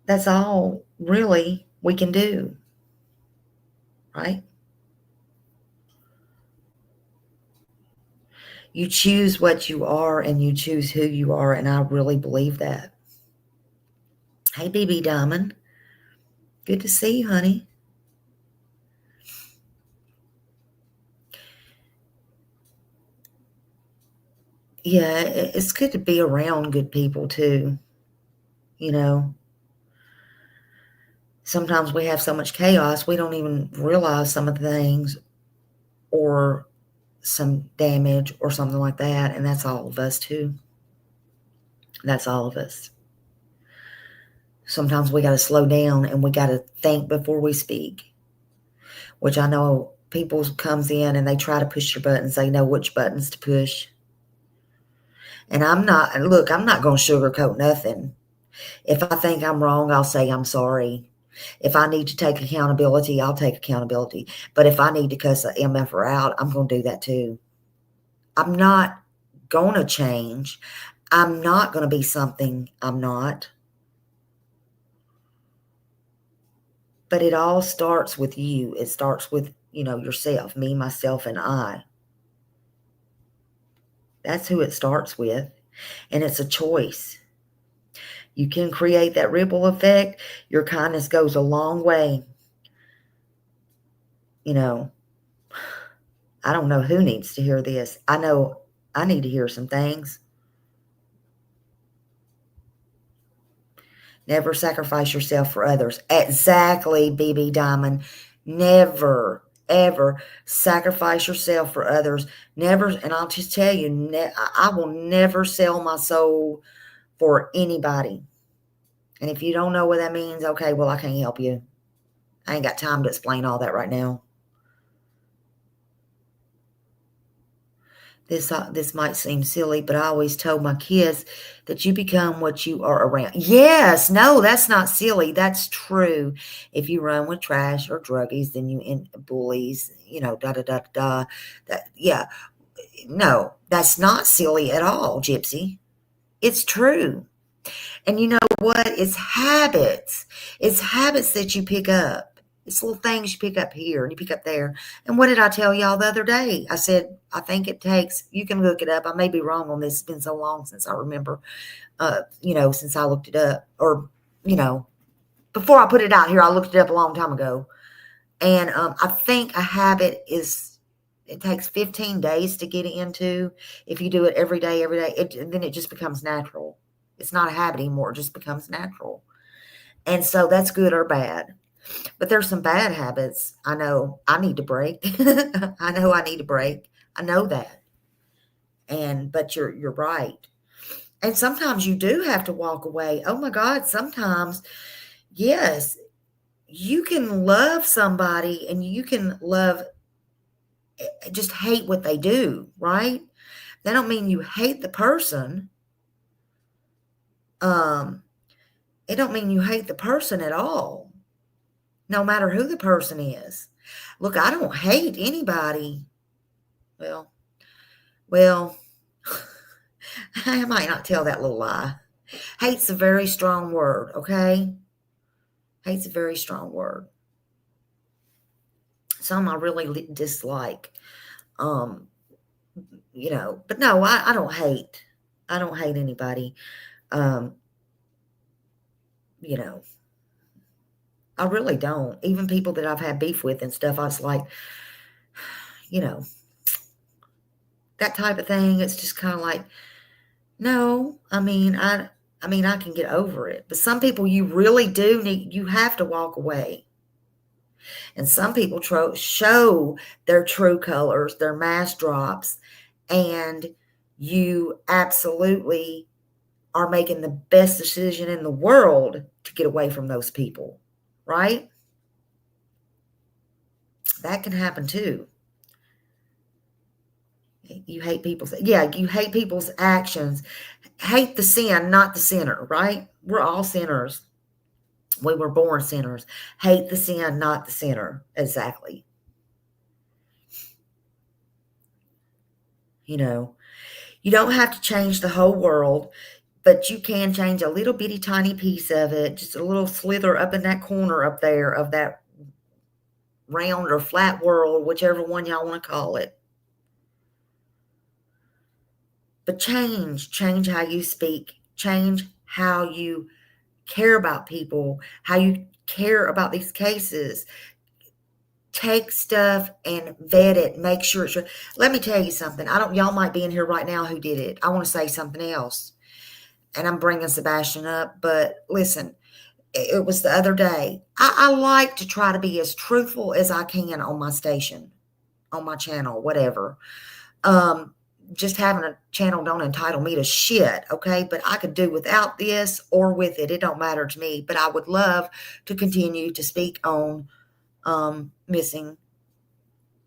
that's all really we can do. Right? You choose what you are and you choose who you are. And I really believe that. Hey, BB Diamond. Good to see you, honey. Yeah, it's good to be around good people too. Sometimes we have so much chaos, we don't even realize some of the things or some damage or something like that. And that's all of us too. That's all of us. Sometimes we got to slow down and we got to think before we speak, which I know people comes in and they try to push your buttons. They know which buttons to push. And I'm not going to sugarcoat nothing. If I think I'm wrong, I'll say I'm sorry. If I need to take accountability, I'll take accountability. But if I need to cuss the MFer out, I'm going to do that too. I'm not going to change. I'm not going to be something I'm not. But it all starts with you. It starts with, yourself, me, myself, and I. That's who it starts with. And it's a choice. You can create that ripple effect. Your kindness goes a long way. I don't know who needs to hear this. I know I need to hear some things. Never sacrifice yourself for others. Exactly, BB Diamond. Never, ever sacrifice yourself for others. Never, and I'll just tell you, I will never sell my soul for anybody. And if you don't know what that means, okay, well, I can't help you. I ain't got time to explain all that right now. This might seem silly, but I always told my kids that you become what you are around. Yes, no, that's not silly. That's true. If you run with trash or druggies, then you end bullies, yeah. No, that's not silly at all, Gypsy. It's true. And you know what? It's habits. It's habits that you pick up. It's little things you pick up here and you pick up there. And what did I tell y'all the other day? I said, I think it takes, you can look it up. I may be wrong on this. It's been so long since I remember, since I looked it up. Or, before I put it out here, I looked it up a long time ago. And I think a habit it takes 15 days to get into. If you do it every day, then it just becomes natural. It's not a habit anymore. It just becomes natural. And so that's good or bad. But there's some bad habits I know I need to break. I know I need to break. I know that. But you're right. And sometimes you do have to walk away. Oh my God, sometimes, yes, you can love somebody and you can love just hate what they do, right? That don't mean you hate the person. It don't mean you hate the person at all, no matter who the person is. Look, I don't hate anybody. Well, I might not tell that little lie. Hate's a very strong word, okay? Hate's a very strong word. Some I really dislike. But no, I don't hate. I don't hate anybody. I really don't. Even people that I've had beef with and stuff, I was like, that type of thing. It's just kind of like, no, I can get over it. But some people you really do need, you have to walk away. And some people show their true colors, their mask drops, and you absolutely are making the best decision in the world to get away from those people, right? That can happen too. You hate you hate people's actions. Hate the sin, not the sinner, right? We're all sinners. We were born sinners. Hate the sin, not the sinner. Exactly. You don't have to change the whole world, but you can change a little bitty tiny piece of it, just a little slither up in that corner up there of that round or flat world, whichever one y'all want to call it. But change how you speak, change how you care about people, how you care about these cases. Take stuff and vet it, make sure it's true. Let me tell you something. Y'all might be in here right now who did it. I want to say something else. And I'm bringing Sebastian up, but listen, it was the other day. I like to try to be as truthful as I can on my station, on my channel, whatever. Just having a channel don't entitle me to shit, okay? But I could do without this or with it. It don't matter to me. But I would love to continue to speak on missing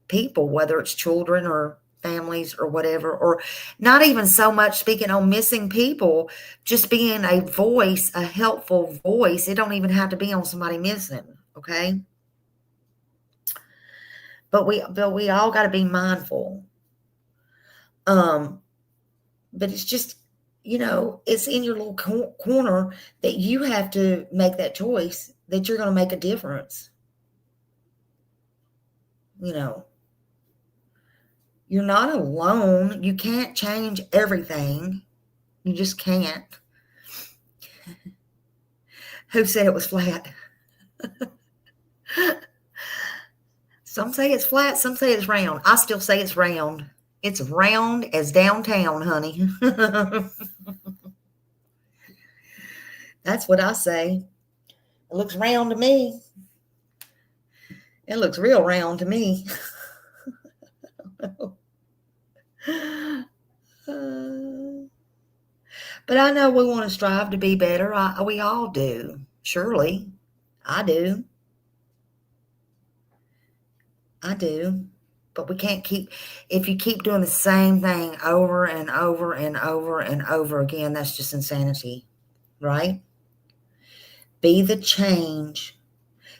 people, whether it's children or families or whatever, or not even so much speaking on missing people, just being a voice, a helpful voice. It don't even have to be on somebody missing, okay? But we all got to be mindful. But it's just, it's in your little corner that you have to make that choice that you're going to make a difference. You're not alone. You can't change everything. You just can't. Who said it was flat? Some say it's flat, some say it's round. I still say it's round. It's round as downtown, honey. That's what I say. It looks round to me. It looks real round to me. But I know we want to strive to be better. We all do. Surely. I do. But we can't if you keep doing the same thing over and over and over and over again, that's just insanity, right? Be the change.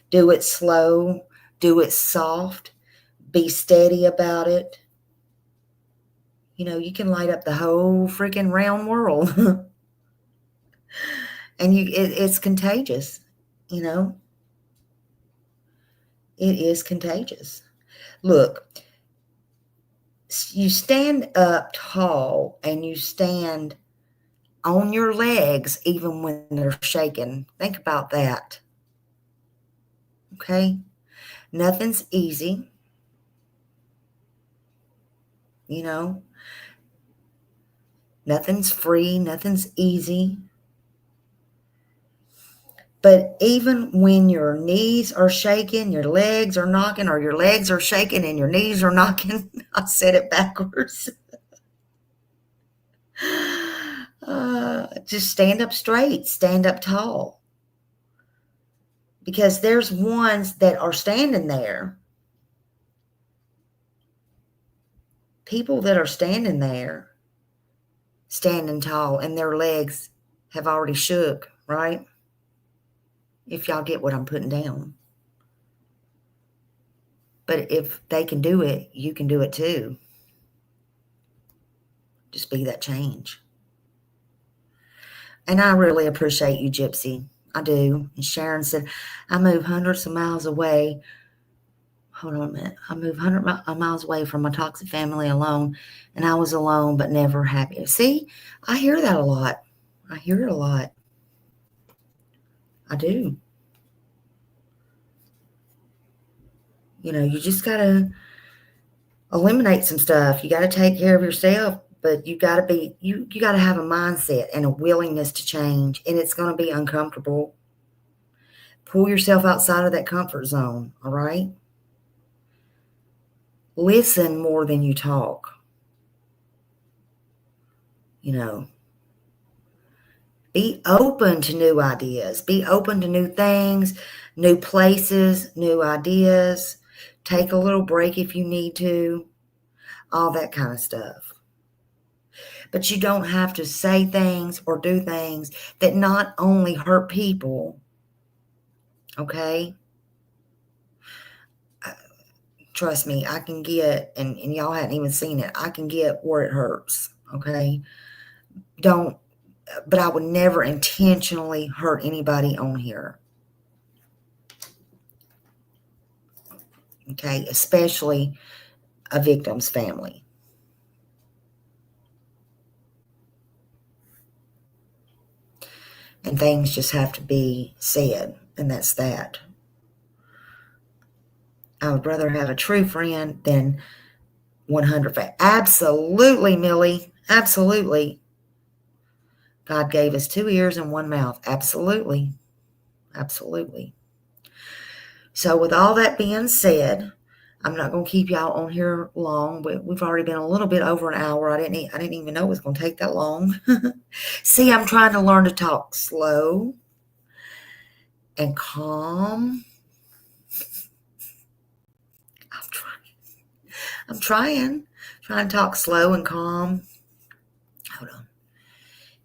Do it slow. Do it soft. Be steady about it. You can light up the whole freaking round world. And it's contagious, It is contagious. Look, you stand up tall and you stand on your legs even when they're shaking. Think about that. Okay? Nothing's easy. Nothing's free. Nothing's easy. But even when your knees are shaking, your legs are knocking, or your legs are shaking and your knees are knocking. I said it backwards. Just stand up straight, stand up tall. Because there's ones that are standing there people that are standing there, standing tall, and their legs have already shook, right? If y'all get what I'm putting down. But if they can do it, you can do it too. Just be that change. And I really appreciate you, Gypsy. I do. And Sharon said, I move hundreds of miles away. Hold on a minute. I moved 100 miles away from my toxic family alone, and I was alone but never happy. See, I hear that a lot. I hear it a lot. I do. You know, you just got to eliminate some stuff. You got to take care of yourself, but you got to be, you got to have a mindset and a willingness to change, and it's going to be uncomfortable. Pull yourself outside of that comfort zone, all right? Listen more than you talk. You know, be open to new ideas. Be open to new things, new places, new ideas. Take a little break if you need to. All that kind of stuff. But you don't have to say things or do things that not only hurt people, okay? Trust me, I can get, and y'all hadn't even seen it, I can get where it hurts, okay? But I would never intentionally hurt anybody on here. Okay, especially a victim's family. And things just have to be said, and that's that. I would rather have a true friend than 100 friends. Absolutely, Millie. Absolutely. God gave us 2 ears and 1 mouth. Absolutely. Absolutely. So with all that being said, I'm not going to keep y'all on here long. We've already been a little bit over an hour. I didn't even know it was going to take that long. See, I'm trying to learn to talk slow and calm. I'm trying to talk slow and calm. Hold on.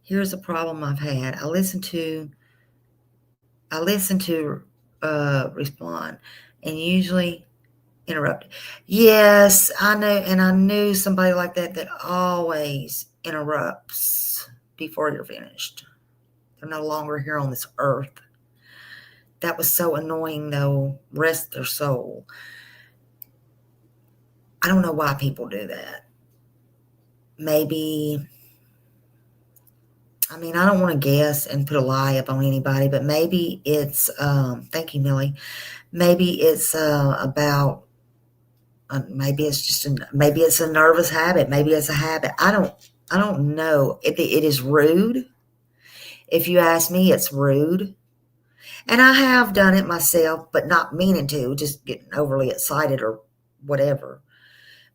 Here's a problem I've had. I listen to respond and usually interrupt. Yes, I know, and I knew somebody like that always interrupts before you're finished. They're no longer here on this earth. That was so annoying, though. Rest their soul. I don't know why people do that. Maybe, I mean, I don't want to guess and put a lie up on anybody, but maybe it's, thank you, Millie. Maybe it's about, maybe it's a nervous habit. Maybe it's a habit. I don't know. It is rude. If you ask me, it's rude. And I have done it myself, but not meaning to, just getting overly excited or whatever.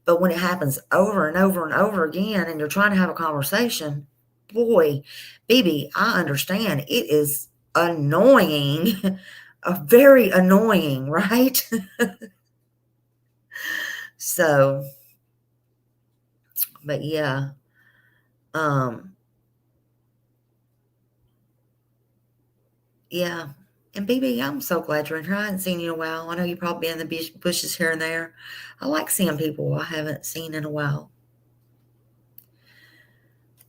But when it happens over and over and over again, and you're trying to have a conversation, boy, baby, I understand. It is annoying, very annoying, right? So, but yeah, yeah. And BB, I'm so glad you're in here. I haven't seen you in a while. I know you've probably been in the bushes here and there. I like seeing people I haven't seen in a while.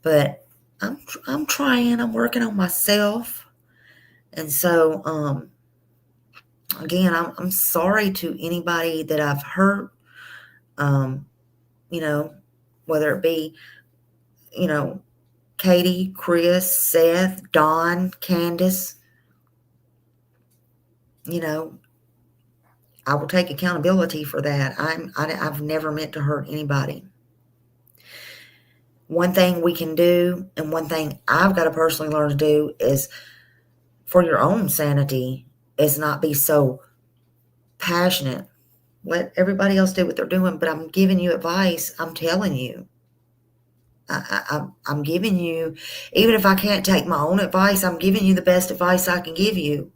But I'm trying. I'm working on myself. And so, again, I'm sorry to anybody that I've hurt. You know, whether it be, you know, Katie, Chris, Seth, Don, Candace. You know, I will take accountability for that. I've never meant to hurt anybody. One thing we can do, and one thing I've got to personally learn to do, is for your own sanity, is not be so passionate. Let everybody else do what they're doing, but I'm giving you advice. I'm telling you. I'm giving you, even if I can't take my own advice, I'm giving you the best advice I can give you.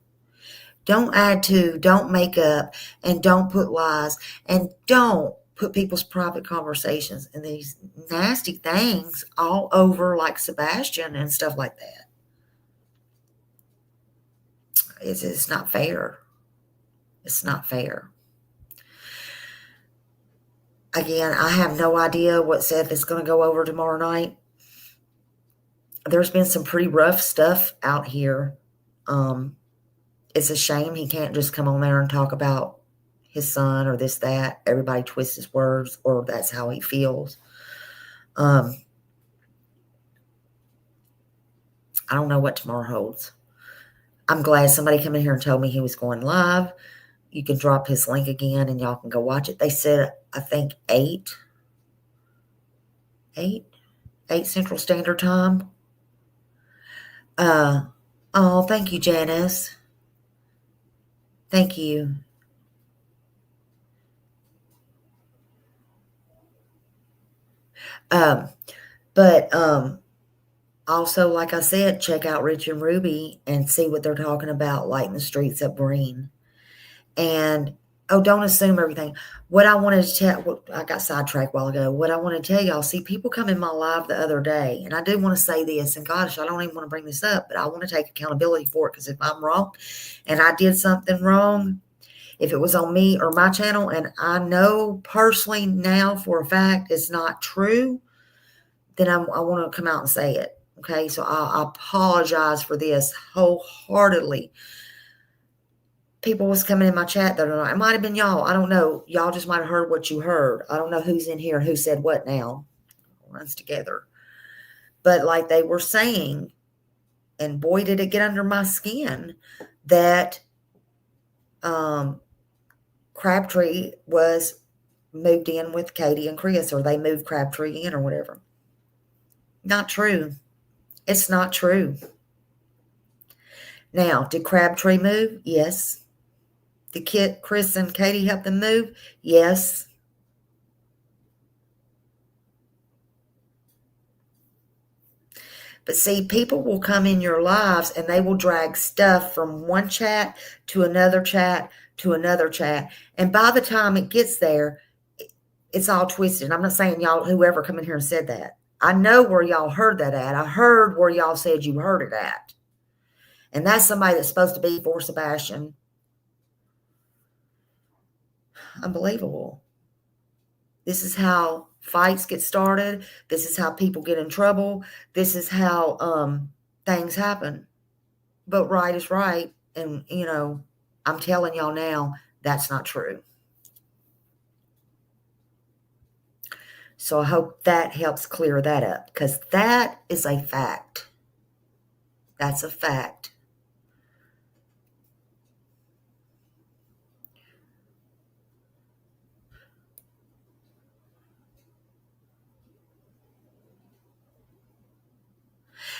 Don't add to, don't make up, and don't put lies. And don't put people's private conversations and these nasty things all over like Sebastian and stuff like that. It's not fair. It's not fair. Again, I have no idea what Seth is going to go over tomorrow night. There's been some pretty rough stuff out here. It's a shame he can't just come on there and talk about his son or this, that. Everybody twists his words, or that's how he feels. I don't know what tomorrow holds. I'm glad somebody came in here and told me he was going live. You can drop his link again and y'all can go watch it. They said, I think 8 Central Standard Time. Oh, thank you, Janice. Thank you. But also, like I said, check out Rich and Ruby and see what they're talking about, lighting the streets up green. And don't assume everything. What I wanted to tell, I got sidetracked a while ago. What I want to tell y'all, see, people come in my live the other day, and I do want to say this, and gosh, I don't even want to bring this up, but I want to take accountability for it, because if I'm wrong and I did something wrong, if it was on me or my channel, and I know personally now for a fact it's not true, then I want to come out and say it. Okay, so I apologize for this wholeheartedly. People was coming in my chat the other night. It might have been y'all. I don't know. Y'all just might have heard what you heard. I don't know who's in here and who said what now. It runs together. But like they were saying, and boy, did it get under my skin, that Crabtree was moved in with Katie and Chris, or they moved Crabtree in or whatever. Not true. It's not true. Now, did Crabtree move? Yes. Did Chris and Katie help them move? Yes. But see, people will come in your lives and they will drag stuff from one chat to another chat to another chat. And by the time it gets there, it's all twisted. I'm not saying y'all, whoever come in here and said that. I know where y'all heard that at. I heard where y'all said you heard it at. And that's somebody that's supposed to be for Sebastian. Unbelievable. This is how fights get started. This is how people get in trouble. This is how things happen. But right is right. And, I'm telling y'all now, that's not true. So I hope that helps clear that up, because that is a fact. That's a fact.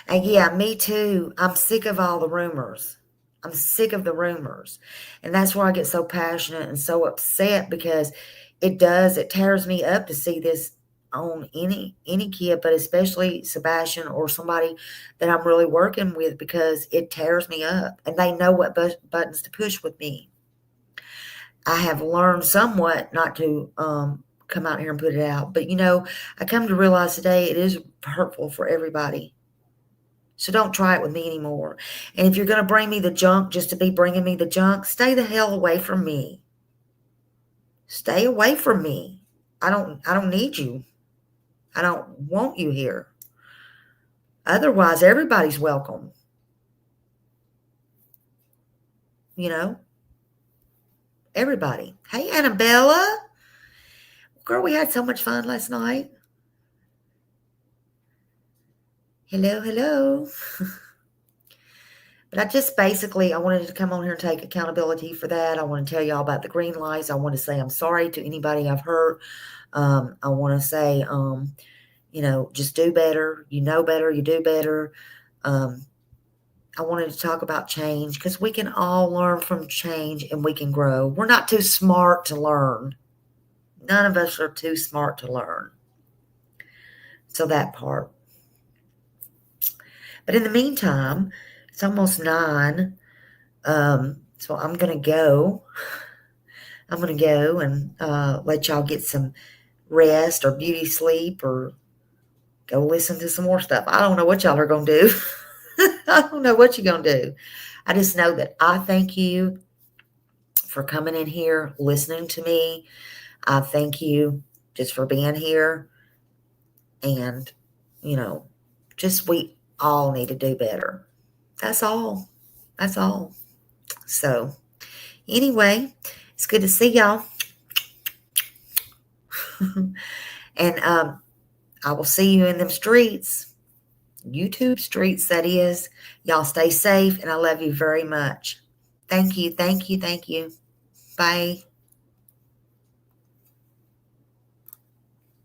And yeah, me too. I'm sick of all the rumors. I'm sick of the rumors. And that's why I get so passionate and so upset, because it tears me up to see this on any kid, but especially Sebastian or somebody that I'm really working with, because it tears me up. And they know what buttons to push with me. I have learned somewhat not to come out here and put it out. But, I come to realize today it is hurtful for everybody. So don't try it with me anymore. And if you're going to bring me the junk just to be bringing me the junk, stay the hell away from me. Stay away from me. I don't need you. I don't want you here. Otherwise, everybody's welcome. Everybody. Hey, Annabella. Girl, we had so much fun last night. Hello. But I wanted to come on here and take accountability for that. I want to tell y'all about the green lights. I want to say I'm sorry to anybody I've hurt. I want to say, just do better. You know better. You do better. I wanted to talk about change, because we can all learn from change and we can grow. We're not too smart to learn. None of us are too smart to learn. So that part. But in the meantime, it's almost 9. So I'm going to go. I'm going to go and let y'all get some rest or beauty sleep or go listen to some more stuff. I don't know what y'all are going to do. I don't know what you're going to do. I just know that I thank you for coming in here, listening to me. I thank you just for being here. And, just we all need to do better. That's all. That's all. So, anyway, it's good to see y'all. And I will see you in them streets, YouTube streets, that is. Y'all stay safe, and I love you very much. Thank you. Thank you. Thank you. Bye.